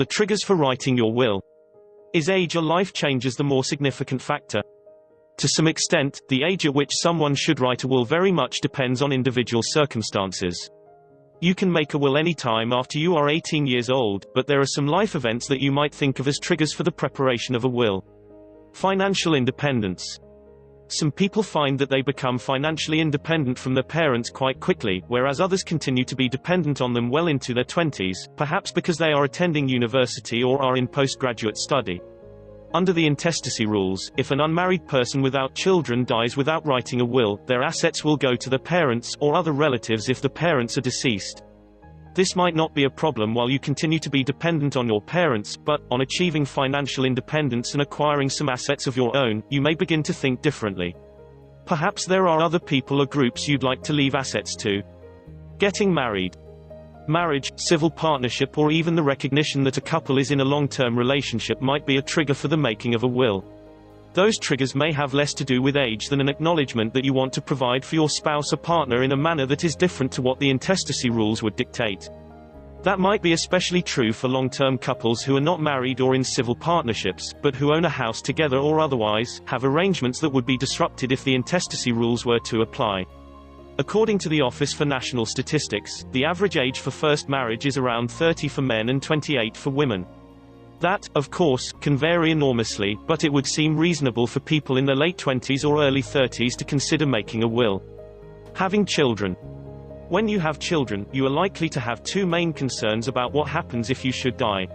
The triggers for writing your will. Is age or life changes the more significant factor? To some extent, the age at which someone should write a will very much depends on individual circumstances. You can make a will any time after you are 18 years old, but there are some life events that you might think of as triggers for the preparation of a will. Financial independence. Some people find that they become financially independent from their parents quite quickly, whereas others continue to be dependent on them well into their 20s, perhaps because they are attending university or are in postgraduate study. Under the intestacy rules, if an unmarried person without children dies without writing a will, their assets will go to their parents, or other relatives if the parents are deceased. This might not be a problem while you continue to be dependent on your parents, but, on achieving financial independence and acquiring some assets of your own, you may begin to think differently. Perhaps there are other people or groups you'd like to leave assets to. Getting married. Marriage, civil partnership, or even the recognition that a couple is in a long-term relationship might be a trigger for the making of a will. Those triggers may have less to do with age than an acknowledgement that you want to provide for your spouse or partner in a manner that is different to what the intestacy rules would dictate. That might be especially true for long-term couples who are not married or in civil partnerships, but who own a house together or otherwise have arrangements that would be disrupted if the intestacy rules were to apply. According to the Office for National Statistics, the average age for first marriage is around 30 for men and 28 for women. That, of course, can vary enormously, but it would seem reasonable for people in their late 20s or early 30s to consider making a will. Having children. When you have children, you are likely to have two main concerns about what happens if you should die.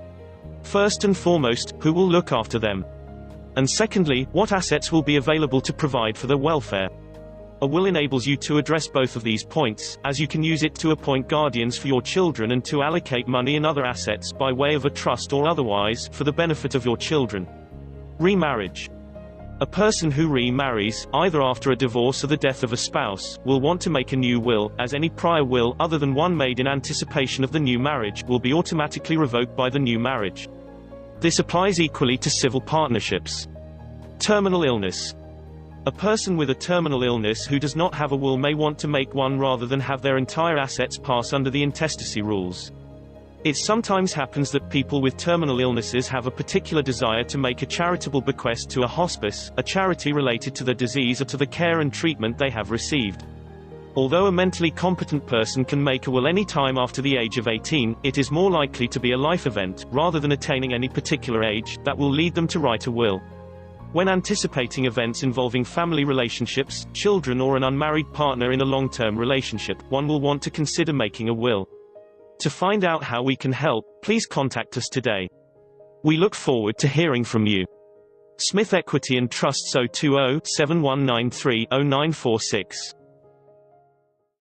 First and foremost, who will look after them? And secondly, what assets will be available to provide for their welfare? A will enables you to address both of these points, as you can use it to appoint guardians for your children and to allocate money and other assets, by way of a trust or otherwise, for the benefit of your children. Remarriage. A person who remarries, either after a divorce or the death of a spouse, will want to make a new will, as any prior will, other than one made in anticipation of the new marriage, will be automatically revoked by the new marriage. This applies equally to civil partnerships. Terminal illness. A person with a terminal illness who does not have a will may want to make one rather than have their entire assets pass under the intestacy rules. It sometimes happens that people with terminal illnesses have a particular desire to make a charitable bequest to a hospice, a charity related to the disease or to the care and treatment they have received. Although a mentally competent person can make a will any time after the age of 18, it is more likely to be a life event, rather than attaining any particular age, that will lead them to write a will. When anticipating events involving family relationships, children, or an unmarried partner in a long-term relationship, one will want to consider making a will. To find out how we can help, please contact us today. We look forward to hearing from you. Smith Equity and Trusts 020-7193-0946